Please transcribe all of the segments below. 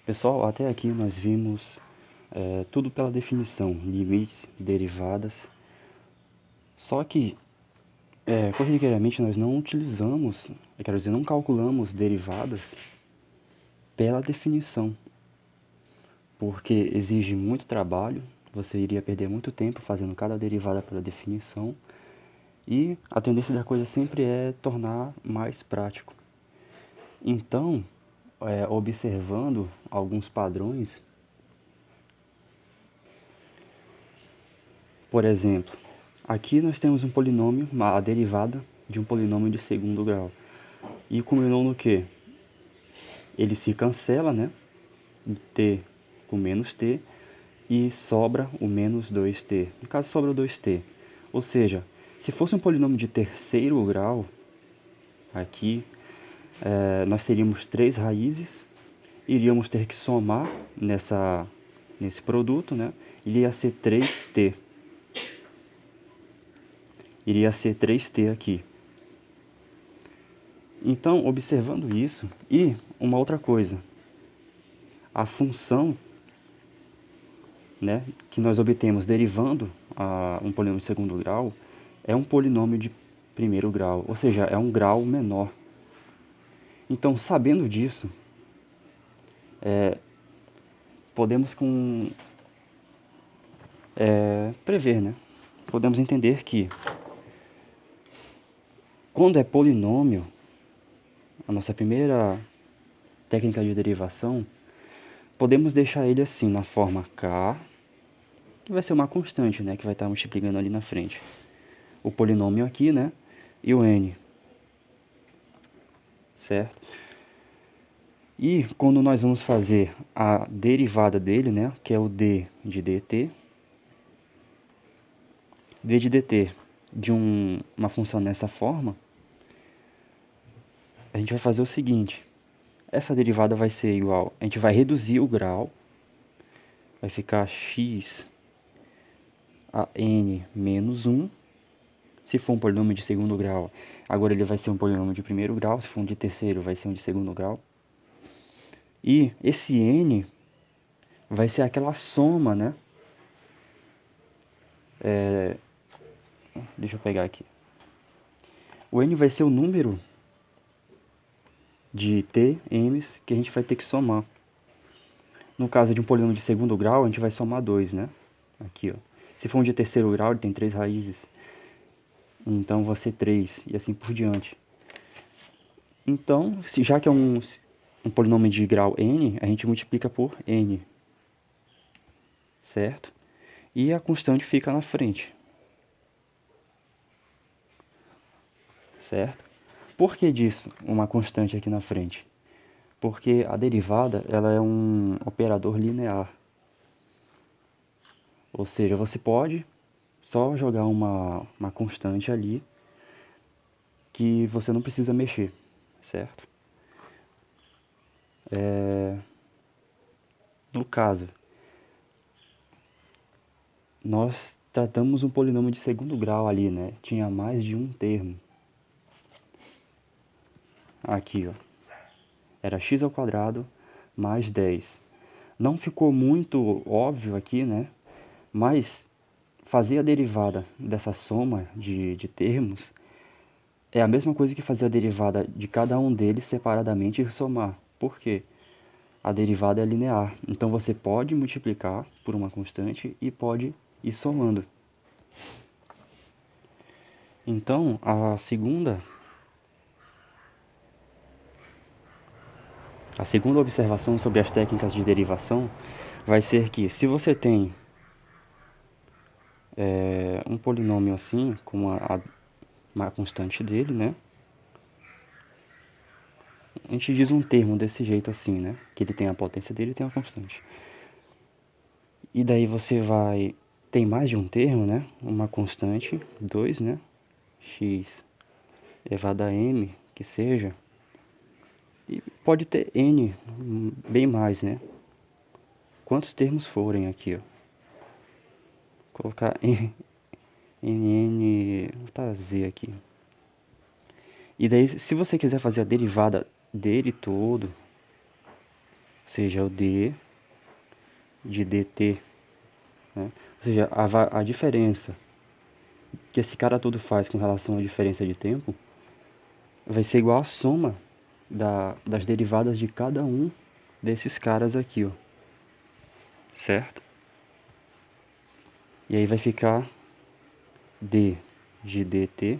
Pessoal, até aqui nós vimos tudo pela definição, limites, derivadas. Só que, corriqueiramente, nós não utilizamos, quero dizer, não calculamos derivadas pela definição, porque exige muito trabalho, você iria perder muito tempo fazendo cada derivada pela definição, e a tendência da coisa sempre é tornar mais prático. Então, observando alguns padrões, por exemplo, aqui nós temos um polinômio, a derivada de um polinômio de segundo grau. E culminou no que? Ele se cancela, né? T com menos t, e sobra o menos 2t. No caso, sobra o 2t. Ou seja, se fosse um polinômio de terceiro grau, aqui, nós teríamos três raízes, iríamos ter que somar nesse produto, né? Ele ia ser 3t. Iria ser 3t aqui. Então, observando isso, e uma outra coisa, a função, né, que nós obtemos derivando um polinômio de segundo grau é um polinômio de primeiro grau, ou seja, é um grau menor. Então, sabendo disso, podemos prever, né? Podemos entender que quando é polinômio, a nossa primeira técnica de derivação, podemos deixar ele assim, na forma k, que vai ser uma constante, né, que vai estar multiplicando ali na frente. O polinômio aqui, né, e o n, certo? E quando nós vamos fazer a derivada dele, né, que é o d de dt, d de dt de uma função nessa forma, a gente vai fazer o seguinte, essa derivada vai ser igual, a gente vai reduzir o grau, vai ficar x a n menos 1, se for um polinômio de segundo grau, agora ele vai ser um polinômio de primeiro grau, se for um de terceiro vai ser um de segundo grau. E esse n vai ser aquela soma, né? Deixa eu pegar aqui. O n vai ser o número de t, m's, que a gente vai ter que somar. No caso de um polinômio de segundo grau, a gente vai somar 2, né? Aqui, ó. Se for um de terceiro grau, ele tem 3 raízes. Então, vai ser 3, e assim por diante. Então, já que é um polinômio de grau n, a gente multiplica por n. Certo? E a constante fica na frente. Certo? Por que disso, uma constante aqui na frente? Porque a derivada ela é um operador linear. Ou seja, você pode só jogar uma constante ali que você não precisa mexer, certo? No caso, nós tratamos um polinômio de segundo grau ali, né? Tinha mais de um termo. Aqui, ó. Era x ao quadrado mais 10. Não ficou muito óbvio aqui, né? Mas fazer a derivada dessa soma de termos é a mesma coisa que fazer a derivada de cada um deles separadamente e somar. Por quê? A derivada é linear. Então você pode multiplicar por uma constante e pode ir somando. Então, a segunda observação sobre as técnicas de derivação vai ser que se você tem um polinômio assim, com uma constante dele, né? A gente diz um termo desse jeito assim, né? Que ele tem a potência dele e tem a constante. E daí você vai... Tem mais de um termo, né? Uma constante, 2, né? X elevado a m, que seja. E pode ter n, bem mais, né? Quantos termos forem aqui, ó. Colocar vou botar z aqui. E daí, se você quiser fazer a derivada dele todo, seja o d de dt, né? Ou seja, a diferença que esse cara todo faz com relação à diferença de tempo vai ser igual à soma das derivadas de cada um desses caras aqui, ó. Certo? E aí vai ficar d de dt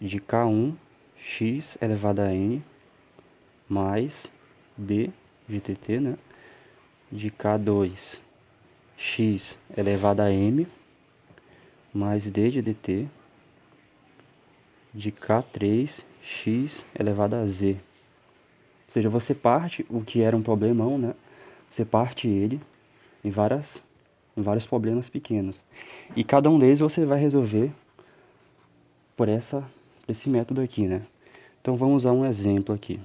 de k1 x elevado a n mais d de tt, né? De k2 x elevado a m mais d de dt de k3 x elevado a z. Ou seja, você parte o que era um problemão, né? Você parte ele em vários problemas pequenos. E cada um deles você vai resolver por esse método aqui, né? Então vamos usar um exemplo aqui.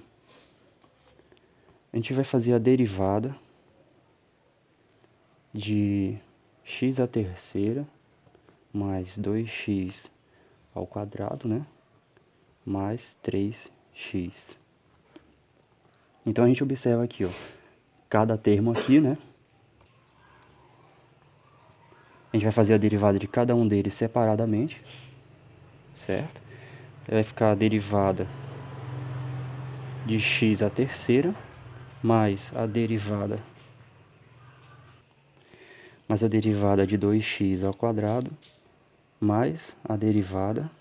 A gente vai fazer a derivada de x à terceira mais 2x ao quadrado, né? Mais 3x. Então a gente observa aqui, ó, cada termo aqui, né? A gente vai fazer a derivada de cada um deles separadamente, certo? Vai ficar a derivada de x à terceira mais a derivada de 2x ao quadrado mais a derivada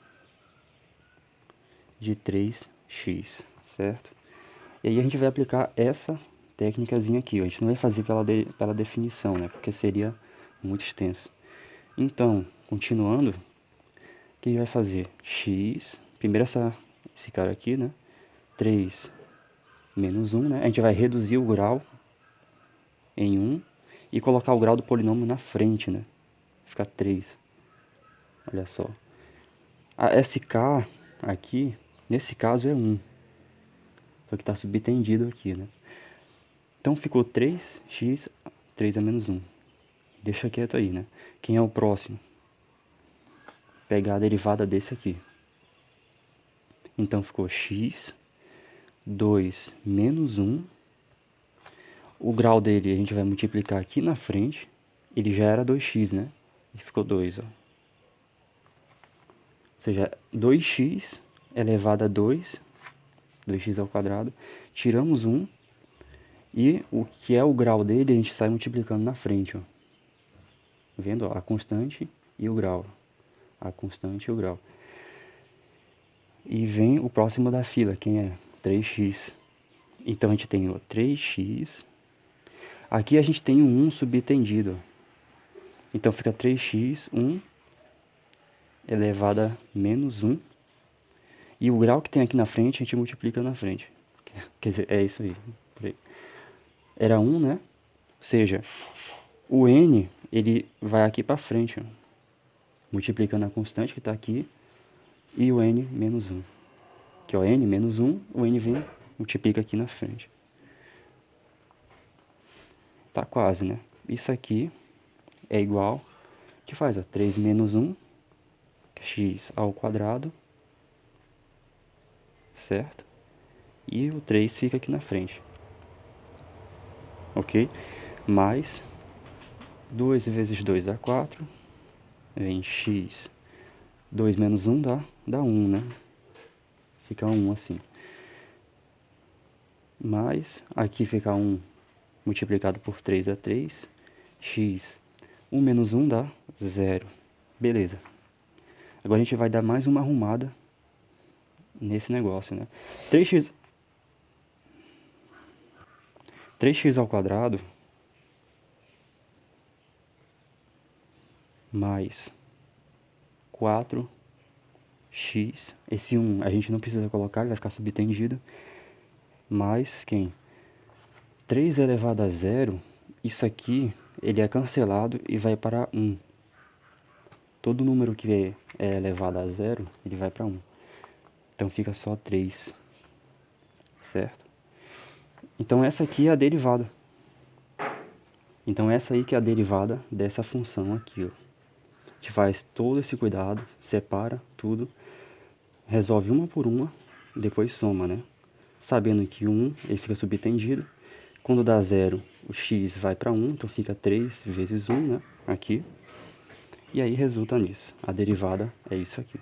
de 3x, certo? E aí a gente vai aplicar essa técnicazinha aqui, ó. A gente não vai fazer pela definição, né? Porque seria muito extenso. Então, continuando, o que a gente vai fazer? X, primeiro esse cara aqui, né? 3 menos 1, né? A gente vai reduzir o grau em 1 e colocar o grau do polinômio na frente, né? Fica 3. Olha só. A SK aqui, nesse caso é 1. Só que está subtendido aqui, né? Então ficou 3x, 3 a menos 1. Deixa quieto aí, né? Quem é o próximo? Pegar a derivada desse aqui. Então ficou x, 2 menos 1. O grau dele a gente vai multiplicar aqui na frente. Ele já era 2x, né? E ficou 2, ó. Ou seja, 2x elevado a 2, 2x ao quadrado. Tiramos 1. E o que é o grau dele a gente sai multiplicando na frente, ó. Vendo, ó, a constante e o grau. A constante e o grau. E vem o próximo da fila, quem é? 3x. Então a gente tem o 3x. Aqui a gente tem um 1 subtendido. Então fica 3x, 1 elevado a menos 1. E o grau que tem aqui na frente, a gente multiplica na frente. Quer dizer, é isso aí. Era 1, né? Ou seja, o n, ele vai aqui para frente, ó, multiplicando a constante que está aqui. E o n menos 1. Que é o n menos 1, o n vem, multiplica aqui na frente. Tá quase, né? Isso aqui é igual, que faz, ó, 3 menos 1, x ao quadrado, certo? E o 3 fica aqui na frente, ok? Mais 2 vezes 2 dá 4, vem x, 2 menos 1 dá 1, né? Fica 1 assim. Mais, aqui fica 1 multiplicado por 3 dá 3, x, 1 menos 1 dá 0. Beleza. Agora a gente vai dar mais uma arrumada nesse negócio, né? 3x ao quadrado mais 4x. Esse 1 a gente não precisa colocar, ele vai ficar subtendido. Mais quem? 3 elevado a 0, isso aqui ele é cancelado e vai para 1. Todo número que é elevado a 0, ele vai para 1. Então fica só 3, certo? Então essa aqui é a derivada. Então essa aí que é a derivada dessa função aqui, ó. A gente faz todo esse cuidado, separa tudo, resolve uma por uma, depois soma, né? Sabendo que 1 ele fica subtendido Quando dá zero, o x vai para 1, então fica 3 vezes 1, né? Aqui. E aí resulta nisso. A derivada é isso aqui.